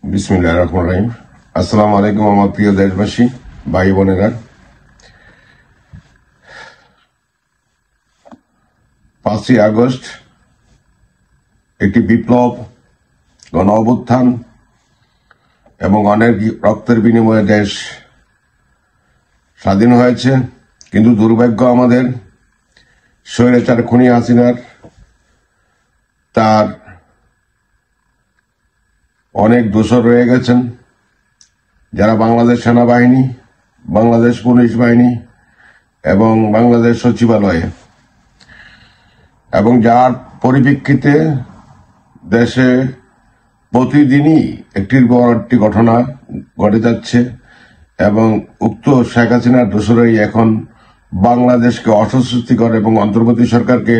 বিসমিল্লাহির রহমানির রহিম। আসসালামু আলাইকুম আমার প্রিয় দেশবাসী, ভাই বোনেরা। 5ই আগস্ট একটি বিপ্লব, গণ অভ্যুত্থান এবং অনেক রক্তের বিনিময়ে দেশ স্বাধীন হয়েছে। কিন্তু দুর্ভাগ্য আমাদের, স্বৈরাচার খুনি হাসিনার তার অনেক দোষর রয়ে গেছেন, যারা বাংলাদেশ সেনাবাহিনী, বাংলাদেশ পুলিশ বাহিনী এবং বাংলাদেশ সচিবালয়ে, এবং যার পরিপ্রেক্ষিতে দেশে প্রতিদিনই একটির পর একটি ঘটনা ঘটে যাচ্ছে এবং উক্ত শেখ হাসিনার দোষরাই এখন বাংলাদেশকে অস্বস্তিকর এবং অন্তর্বর্তী সরকারকে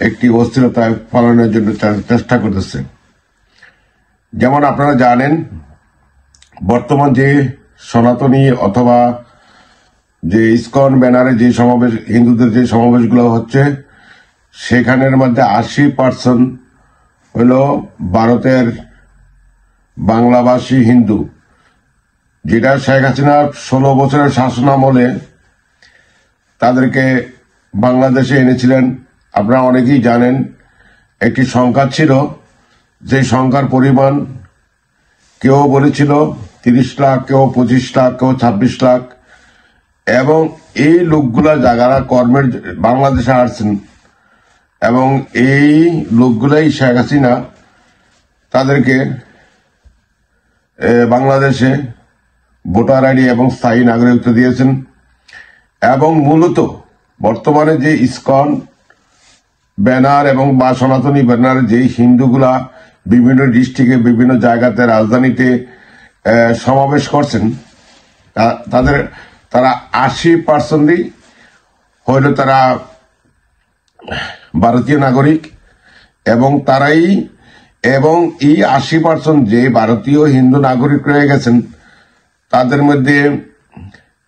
একটি অস্থিরতায় ফলানোর জন্য চেষ্টা করতেছে। যেমন আপনারা জানেন, বর্তমান যে সনাতনী অথবা যে ইসকন ব্যানারে যে সমাবেশ, হিন্দুদের যে সমাবেশগুলো হচ্ছে, সেখানের মধ্যে 80% হলো ভারতের বাংলাভাষী হিন্দু, যেটা শেখ হাসিনার 16 বছরের শাসন আমলে তাদেরকে বাংলাদেশে এনেছিলেন। আপনারা অনেকেই জানেন, একটি সংখ্যা ছিল, যে সংখ্যার পরিমাণ কেউ বলেছিল 30 লাখ, কেউ 25 লাখ, কেউ 26 লাখ। এবং এই লোকগুলা যারা কর্মের বাংলাদেশে আসছেন, এবং এই লোকগুলাই শেখ হাসিনা তাদেরকে বাংলাদেশে ভোটার আইডি এবং স্থায়ী নাগরিকত্ব দিয়েছেন। এবং মূলত বর্তমানে যে ইসকন ব্যানার এবং বা সনাতনী ব্যানার যে হিন্দুগুলা বিভিন্ন ডিস্ট্রিক্টে, বিভিন্ন জায়গাতে, রাজধানীতে সমাবেশ করছেন, তারা 80%ই হইল তারা ভারতীয় নাগরিক। এবং এই 80% যে ভারতীয় হিন্দু নাগরিক রয়ে গেছেন, তাদের মধ্যে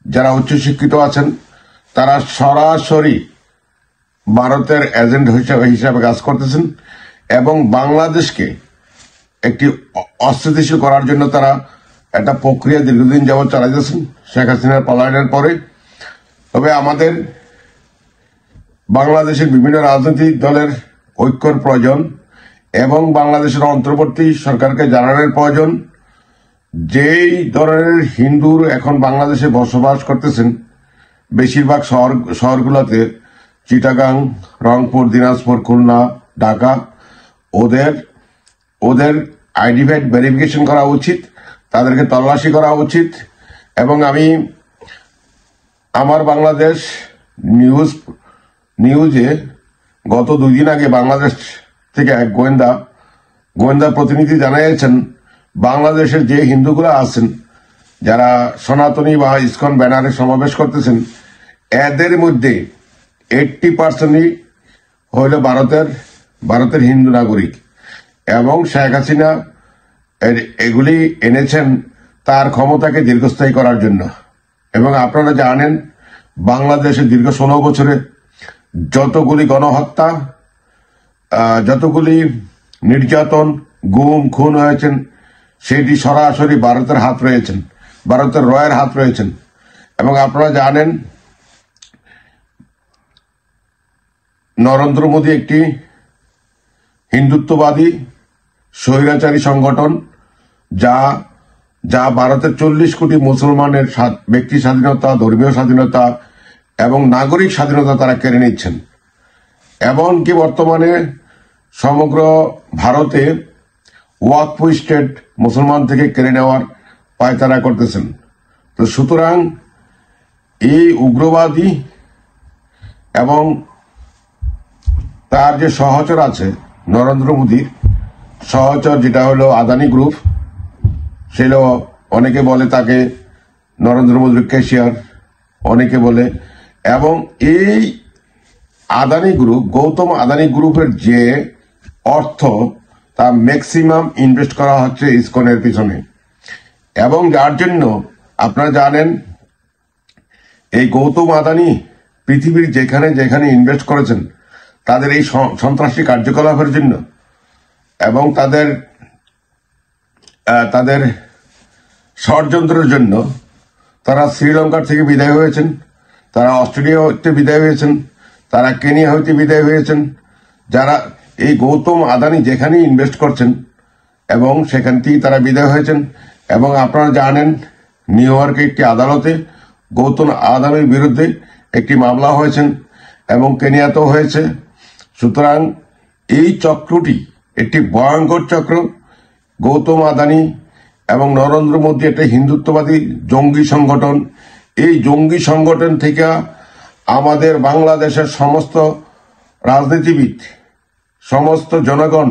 যারা উচ্চশিক্ষিত আছেন, তারা সরাসরি ভারতের এজেন্ট হিসাবে কাজ করতেছেন এবং বাংলাদেশকে একটি অস্থিতিশীল করার জন্য তারা একটা প্রক্রিয়া দীর্ঘদিন যাবৎ চালাইতেছেন শেখ হাসিনার পলায়নের পরে। তবে আমাদের বাংলাদেশের বিভিন্ন রাজনৈতিক দলের ঐক্যর প্রয়োজন এবং বাংলাদেশের অন্তর্বর্তী সরকারকে জানানোর প্রয়োজন, যেই ধরনের হিন্দুর এখন বাংলাদেশে বসবাস করতেছেন, বেশিরভাগ শহরগুলোতে, চিটাগাং, রংপুর, দিনাজপুর, খুলনা, ঢাকা, ওদের আইডেন্টিফাইড ভেরিফিকেশন করা উচিত, তাদেরকে তল্লাশি করা উচিত। এবং আমি আমার বাংলাদেশ নিউজে গত 2 দিন আগে বাংলাদেশ থেকে এক গোয়েন্দা প্রতিনিধি জানিয়েছেন, বাংলাদেশের যে হিন্দুগুলো আছেন, যারা সনাতনী বা ইসকন ব্যানারে সমাবেশ করতেছেন, এদের মধ্যে 80%ই হইল ভারতের হিন্দু নাগরিক। এবং শেখ হাসিনা এগুলি এনেছেন তার ক্ষমতাকে দীর্ঘস্থায়ী করার জন্য। এবং আপনারা জানেন, বাংলাদেশে দীর্ঘ 16 বছরে যতগুলি গণহত্যা, যতগুলি নির্যাতন, গুম, খুন হয়েছেন, সেটি সরাসরি ভারতের হাত রয়েছেন, ভারতের রয়ের হাত রয়েছেন। এবং আপনারা জানেন, নরেন্দ্র মোদী একটি হিন্দুত্ববাদী স্বৈরাচারী সংগঠন, যা ভারতের 40 কোটি মুসলমানের ব্যক্তি স্বাধীনতা, ধর্মীয় স্বাধীনতা এবং নাগরিক স্বাধীনতা তারা কেড়ে নিচ্ছেন। এমনকি বর্তমানে সমগ্র ভারতে ওয়াকফ স্টেট মুসলমান থেকে কেড়ে নেওয়ার পায়তারা করতেছেন। তো সুতরাং এই উগ্রবাদী এবং তার যে সহচর আছে, নরেন্দ্র মোদীর সহচর, যেটা হলো আদানি গ্রুপ, সেটা অনেকে বলে তাকে নরেন্দ্র মোদীর ক্যাশিয়ার, অনেকে বলে। এবং এই আদানি গ্রুপ, গৌতম আদানি গ্রুপের যে অর্থ, তা ম্যাক্সিমাম ইনভেস্ট করা হচ্ছে ইসকনের পিছনে। এবং যার জন্য আপনারা জানেন, এই গৌতম আদানি পৃথিবীর যেখানে যেখানে ইনভেস্ট করেছেন, তাদের এই সন্ত্রাসী কার্যকলাপের জন্য এবং তাদের তাদের ষড়যন্ত্রের জন্য তারা শ্রীলঙ্কার থেকে বিদায় হয়েছেন, তারা অস্ট্রেলিয়া হইতে বিদায় হয়েছেন, তারা কেনিয়া হইতে বিদায় হয়েছেন। যারা এই গৌতম আদানি যেখানেই ইনভেস্ট করছেন এবং সেখান থেকেই তারা বিদায় হয়েছেন। এবং আপনারা জানেন নিউ ইয়র্কে একটি আদালতে গৌতম আদানির বিরুদ্ধে একটি মামলা হয়েছেন এবং কেনিয়াতেও হয়েছে। সুতরাং এই চক্রটি একটি ভয়ঙ্কর চক্র। গৌতম আদানি এবং নরেন্দ্র মোদী একটা হিন্দুত্ববাদী জঙ্গি সংগঠন। এই জঙ্গি সংগঠন থেকে আমাদের বাংলাদেশের সমস্ত রাজনীতিবিদ, সমস্ত জনগণ,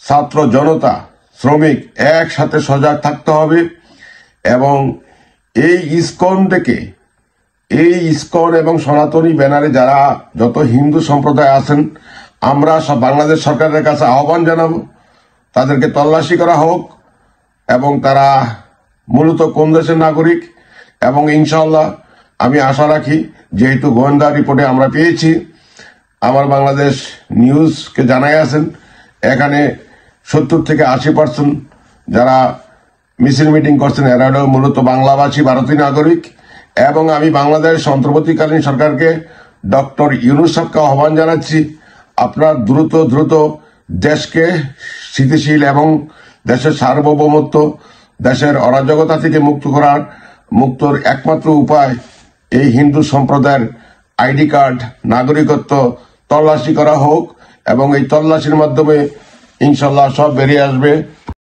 ছাত্র জনতা, শ্রমিক একসাথে সজাগ থাকতে হবে। এবং এই ইসকন এবং সনাতনী ব্যানারে যারা যত হিন্দু সম্প্রদায় আছেন, আমরা সব বাংলাদেশ সরকারের কাছে আহ্বান জানাবো তাদেরকে তল্লাশি করা হোক এবং তারা মূলত কোন দেশের নাগরিক। এবং ইনশাআল্লাহ আমি আশা রাখি, যেহেতু গোয়েন্দা রিপোর্টে আমরা পেয়েছি, আমার বাংলাদেশ নিউজকে জানাই আছেন এখানে 70 থেকে 80% যারা মিছিল মিটিং করছেন এরা মূলত বাংলাভাষী ভারতীয় নাগরিক। এবং আমি বাংলাদেশ অন্তর্বর্তীকালীন সরকারকে ডক্টর ইউনূস সাহেবকে আহ্বান জানাচ্ছি, আপনার দ্রুত দেশকে স্থিতিশীল এবং দেশের সার্বভৌমত্ব, দেশের অরাজকতা থেকে মুক্তর একমাত্র উপায় এই হিন্দু সম্প্রদায়ের আইডি কার্ড, নাগরিকত্ব তল্লাশি করা হোক। এবং এই তল্লাশির মাধ্যমে ইনশাল্লাহ সব বেরিয়ে আসবে।